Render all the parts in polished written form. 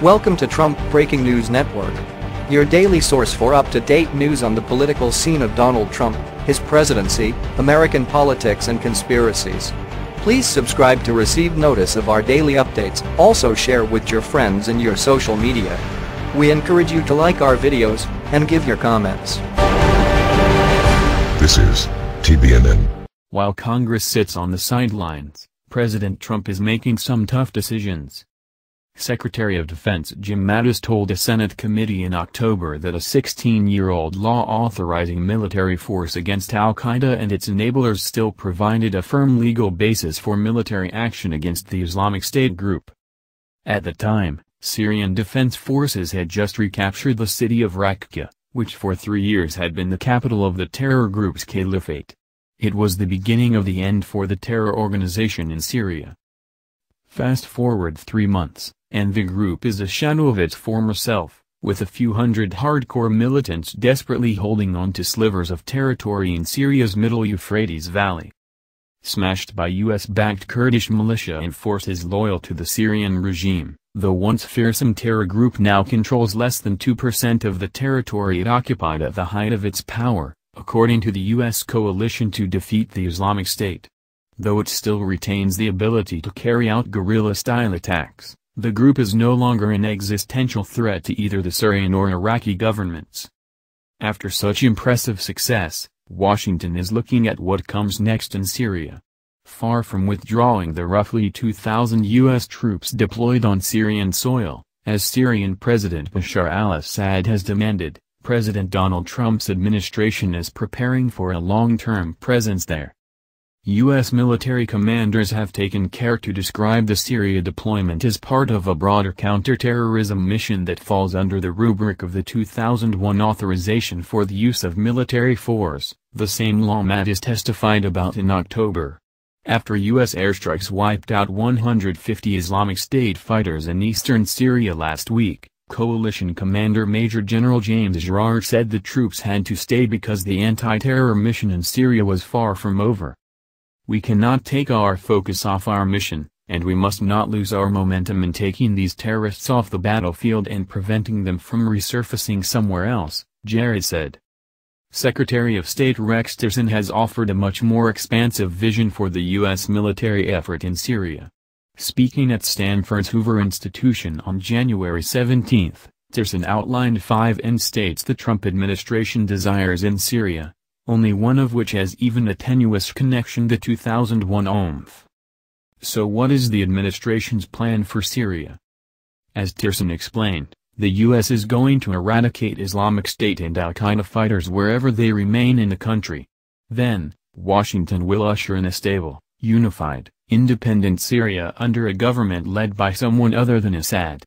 Welcome to Trump Breaking News Network, your daily source for up-to-date news on the political scene of Donald Trump, his presidency, American politics and conspiracies. Please subscribe to receive notice of our daily updates. Also share with your friends and your social media. We encourage you to like our videos and give your comments. This is TBNN. While Congress sits on the sidelines, President Trump is making some tough decisions. Secretary of Defense Jim Mattis told a Senate committee in October that a 16-year-old law authorizing military force against al-Qaida and its enablers still provided a firm legal basis for military action against the Islamic State group. At the time, Syrian Defense Forces had just recaptured the city of Raqqa, which for 3 years had been the capital of the terror group's caliphate. It was the beginning of the end for the terror organization in Syria. Fast forward 3 months, and the group is a shadow of its former self, with a few hundred hardcore militants desperately holding on to slivers of territory in Syria's middle Euphrates Valley. Smashed by US-backed Kurdish militia and forces loyal to the Syrian regime, the once fearsome terror group now controls less than 2% of the territory it occupied at the height of its power, according to the U.S. coalition to defeat the Islamic State. Though it still retains the ability to carry out guerrilla-style attacks, the group is no longer an existential threat to either the Syrian or Iraqi governments. After such impressive success, Washington is looking at what comes next in Syria. Far from withdrawing the roughly 2,000 U.S. troops deployed on Syrian soil, as Syrian President Bashar al-Assad has demanded, President Donald Trump's administration is preparing for a long-term presence there. U.S. military commanders have taken care to describe the Syria deployment as part of a broader counterterrorism mission that falls under the rubric of the 2001 authorization for the use of military force, the same law Mattis testified about in October. After U.S. airstrikes wiped out 150 Islamic State fighters in eastern Syria last week, Coalition Commander Major General James Girard said the troops had to stay because the anti-terror mission in Syria was far from over. "We cannot take our focus off our mission, and we must not lose our momentum in taking these terrorists off the battlefield and preventing them from resurfacing somewhere else," Girard said. Secretary of State Rex Tillerson has offered a much more expansive vision for the U.S. military effort in Syria. Speaking at Stanford's Hoover Institution on January 17, Tillerson outlined 5 end states the Trump administration desires in Syria, only one of which has even a tenuous connection to 2001 OMF. So what is the administration's plan for Syria? As Tillerson explained, the U.S. is going to eradicate Islamic State and al-Qaeda fighters wherever they remain in the country. Then, Washington will usher in a stable, unified, independent Syria under a government led by someone other than Assad.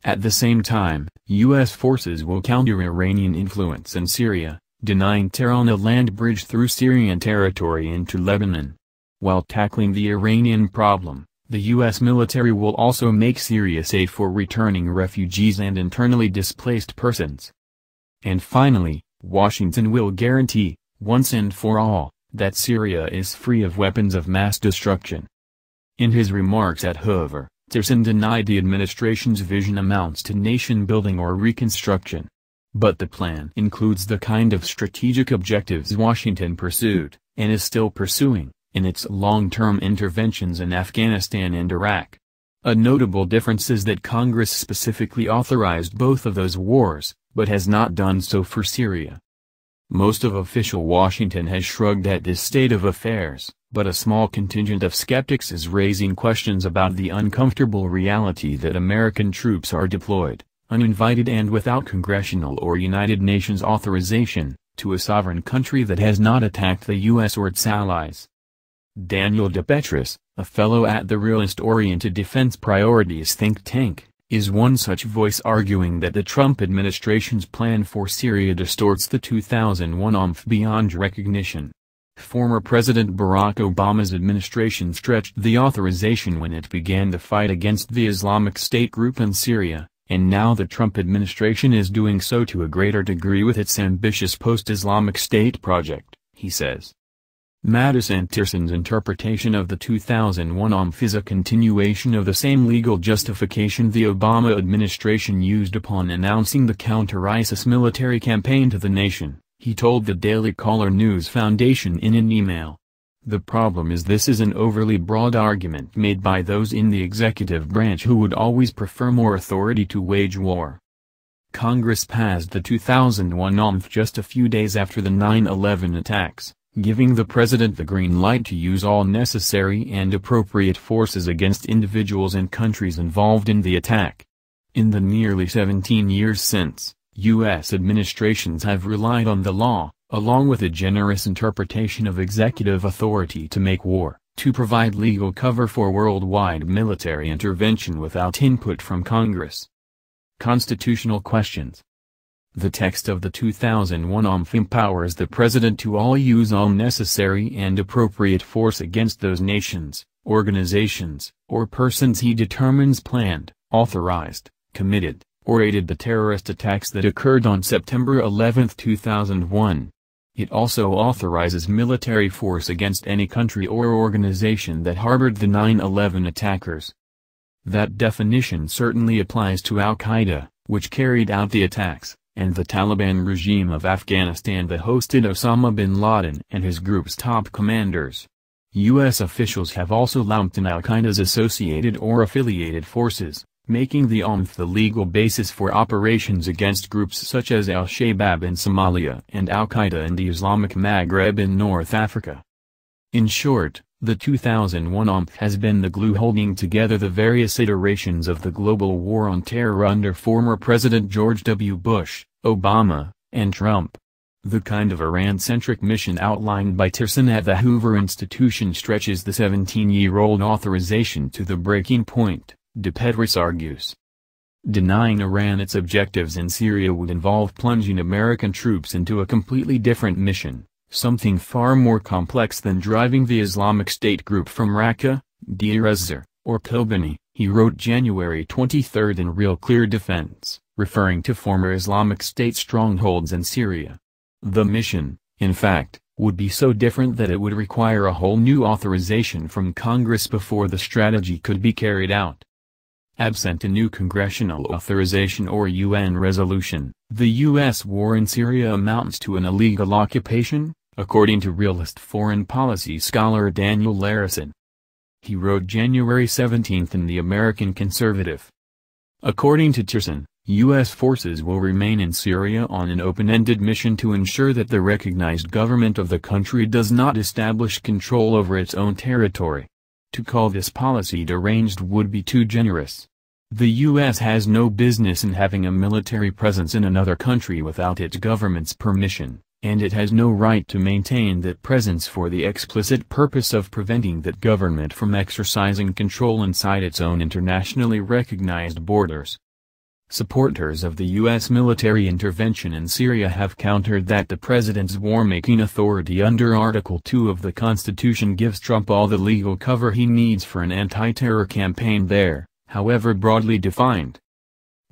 At the same time, U.S. forces will counter Iranian influence in Syria, denying Tehran a land bridge through Syrian territory into Lebanon. While tackling the Iranian problem, the U.S. military will also make Syria safe for returning refugees and internally displaced persons. And finally, Washington will guarantee, once and for all, that Syria is free of weapons of mass destruction. In his remarks at Hoover, Tillerson denied the administration's vision amounts to nation-building or reconstruction. But the plan includes the kind of strategic objectives Washington pursued, and is still pursuing, in its long-term interventions in Afghanistan and Iraq. A notable difference is that Congress specifically authorized both of those wars, but has not done so for Syria. Most of official Washington has shrugged at this state of affairs, but a small contingent of skeptics is raising questions about the uncomfortable reality that American troops are deployed, uninvited and without congressional or United Nations authorization, to a sovereign country that has not attacked the U.S. or its allies. Daniel DePetris, a fellow at the realist-oriented Defense Priorities think tank, is one such voice arguing that the Trump administration's plan for Syria distorts the 2001 OMF beyond recognition. Former President Barack Obama's administration stretched the authorization when it began the fight against the Islamic State group in Syria, and now the Trump administration is doing so to a greater degree with its ambitious post-Islamic State project, he says. Mattis and Tirson's interpretation of the 2001 OMF is a continuation of the same legal justification the Obama administration used upon announcing the counter-ISIS military campaign to the nation, he told the Daily Caller News Foundation in an email. The problem is this is an overly broad argument made by those in the executive branch who would always prefer more authority to wage war. Congress passed the 2001 OMF just a few days after the 9/11 attacks, giving the president the green light to use all necessary and appropriate forces against individuals and countries involved in the attack. In the nearly 17 years since, U.S. administrations have relied on the law, along with a generous interpretation of executive authority to make war, to provide legal cover for worldwide military intervention without input from Congress. Constitutional questions. The text of the 2001 OMF empowers the President to use all necessary and appropriate force against those nations, organizations, or persons he determines planned, authorized, committed, or aided the terrorist attacks that occurred on September 11, 2001. It also authorizes military force against any country or organization that harbored the 9/11 attackers. That definition certainly applies to al-Qaida, which carried out the attacks, and the Taliban regime of Afghanistan that hosted Osama bin Laden and his group's top commanders. U.S. officials have also lumped in al-Qaeda's associated or affiliated forces, making the OMF the legal basis for operations against groups such as al-Shabaab in Somalia and al-Qaeda in the Islamic Maghreb in North Africa. In short, the 2001 OMF has been the glue holding together the various iterations of the global war on terror under former President George W. Bush, Obama, and Trump. The kind of Iran-centric mission outlined by Tirson at the Hoover Institution stretches the 17-year-old authorization to the breaking point, De Petris argues. Denying Iran its objectives in Syria would involve plunging American troops into a completely different mission, something far more complex than driving the Islamic State group from Raqqa, Deir ez-Zor, or Kobani, he wrote January 23 in Real Clear Defense, referring to former Islamic State strongholds in Syria. The mission, in fact, would be so different that it would require a whole new authorization from Congress before the strategy could be carried out. Absent a new congressional authorization or UN resolution, the U.S. war in Syria amounts to an illegal occupation, according to realist foreign policy scholar Daniel Larison. He wrote January 17 in The American Conservative. According to Tirson, U.S. forces will remain in Syria on an open-ended mission to ensure that the recognized government of the country does not establish control over its own territory. To call this policy deranged would be too generous. The U.S. has no business in having a military presence in another country without its government's permission, and it has no right to maintain that presence for the explicit purpose of preventing that government from exercising control inside its own internationally recognized borders. Supporters of the U.S. military intervention in Syria have countered that the president's war-making authority under Article 2 of the Constitution gives Trump all the legal cover he needs for an anti-terror campaign there, however broadly defined.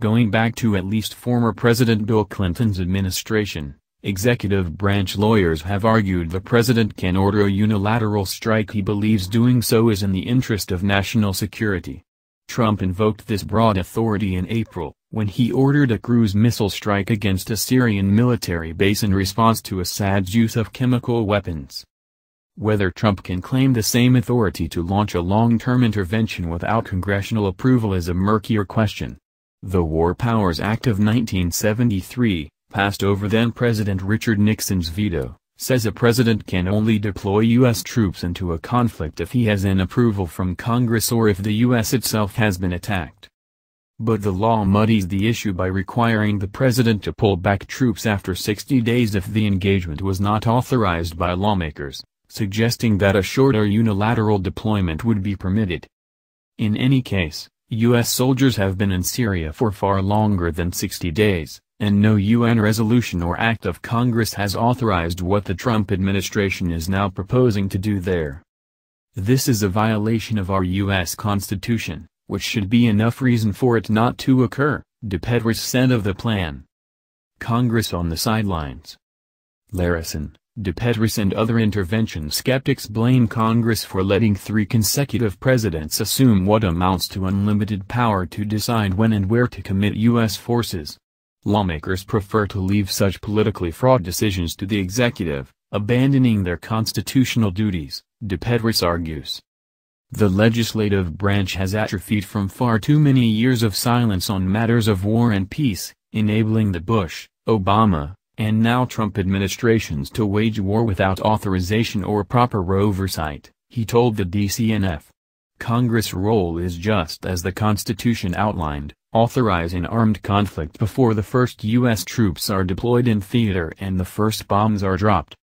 Going back to at least former President Bill Clinton's administration, executive branch lawyers have argued the president can order a unilateral strike he believes doing so is in the interest of national security. Trump invoked this broad authority in April, when he ordered a cruise missile strike against a Syrian military base in response to Assad's use of chemical weapons. Whether Trump can claim the same authority to launch a long-term intervention without congressional approval is a murkier question. The War Powers Act of 1973, passed over then-President Richard Nixon's veto, says a president can only deploy U.S. troops into a conflict if he has an approval from Congress or if the U.S. itself has been attacked. But the law muddies the issue by requiring the president to pull back troops after 60 days if the engagement was not authorized by lawmakers, suggesting that a shorter unilateral deployment would be permitted. In any case, U.S. soldiers have been in Syria for far longer than 60 days, and no UN resolution or act of Congress has authorized what the Trump administration is now proposing to do there. This is a violation of our U.S. Constitution, which should be enough reason for it not to occur, De Petris said of the plan. Congress on the sidelines. Larison, Petris and other intervention skeptics blame Congress for letting 3 consecutive presidents assume what amounts to unlimited power to decide when and where to commit U.S. forces. Lawmakers prefer to leave such politically fraught decisions to the executive, abandoning their constitutional duties, Petris argues. The legislative branch has atrophied from far too many years of silence on matters of war and peace, enabling the Bush, Obama, and now Trump administrations to wage war without authorization or proper oversight, he told the DCNF. Congress' role is just as the Constitution outlined, authorizing armed conflict before the first U.S. troops are deployed in theater and the first bombs are dropped.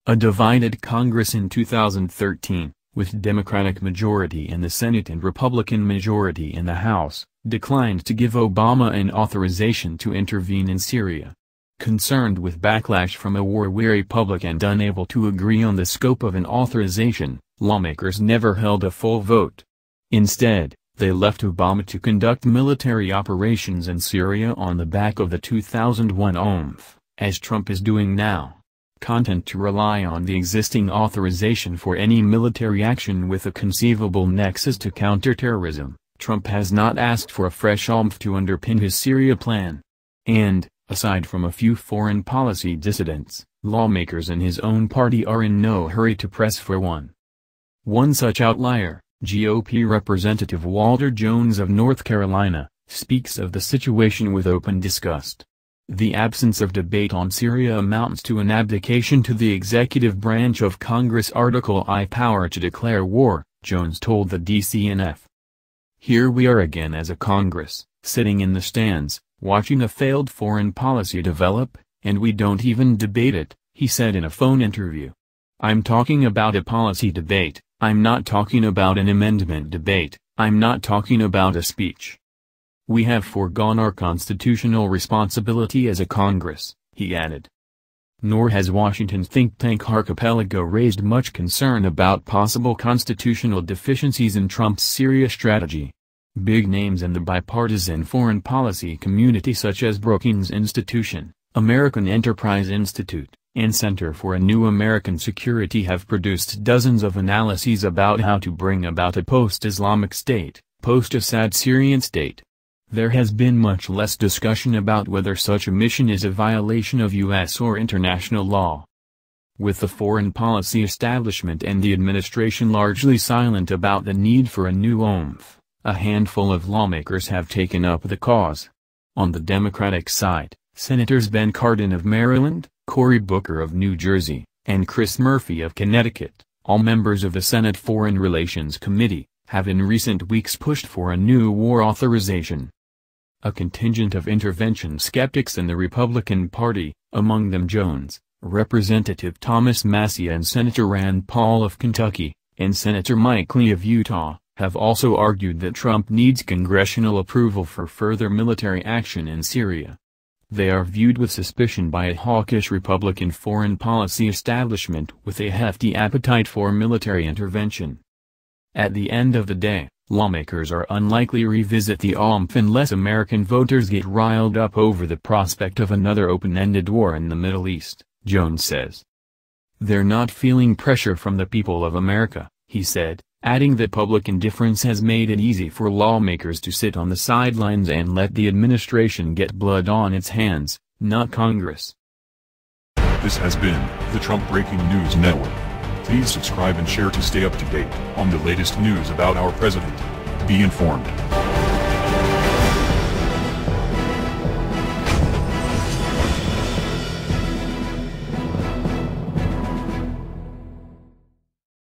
A divided Congress in 2013, with Democratic majority in the Senate and Republican majority in the House, declined to give Obama an authorization to intervene in Syria. Concerned with backlash from a war-weary public and unable to agree on the scope of an authorization, lawmakers never held a full vote. Instead, they left Obama to conduct military operations in Syria on the back of the 2001 OMF, as Trump is doing now. Content to rely on the existing authorization for any military action with a conceivable nexus to counterterrorism. Trump has not asked for a fresh OMF to underpin his Syria plan. And, aside from a few foreign policy dissidents, lawmakers in his own party are in no hurry to press for one. One such outlier, GOP Representative Walter Jones of North Carolina, speaks of the situation with open disgust. The absence of debate on Syria amounts to an abdication to the executive branch of Congress. Article I power to declare war, Jones told the DCNF. Here we are again as a Congress, sitting in the stands, watching a failed foreign policy develop, and we don't even debate it, he said in a phone interview. I'm talking about a policy debate, I'm not talking about an amendment debate, I'm not talking about a speech. We have foregone our constitutional responsibility as a Congress, he added. Nor has Washington's think tank Archipelago raised much concern about possible constitutional deficiencies in Trump's Syria strategy. Big names in the bipartisan foreign policy community such as Brookings Institution, American Enterprise Institute, and Center for a New American Security have produced dozens of analyses about how to bring about a post-Islamic State, post-Assad Syrian state. There has been much less discussion about whether such a mission is a violation of U.S. or international law. With the foreign policy establishment and the administration largely silent about the need for a new OMF, a handful of lawmakers have taken up the cause. On the Democratic side, Senators Ben Cardin of Maryland, Cory Booker of New Jersey, and Chris Murphy of Connecticut, all members of the Senate Foreign Relations Committee, have in recent weeks pushed for a new war authorization. A contingent of intervention skeptics in the Republican Party, among them Jones, Representative Thomas Massie and Senator Rand Paul of Kentucky, and Senator Mike Lee of Utah, have also argued that Trump needs congressional approval for further military action in Syria. They are viewed with suspicion by a hawkish Republican foreign policy establishment with a hefty appetite for military intervention. At the end of the day, lawmakers are unlikely to revisit the OMF unless American voters get riled up over the prospect of another open-ended war in the Middle East, Jones says. They're not feeling pressure from the people of America, he said, adding that public indifference has made it easy for lawmakers to sit on the sidelines and let the administration get blood on its hands, not Congress. This has been the Trump Breaking News Network. Please subscribe and share to stay up to date on the latest news about our president. Be informed.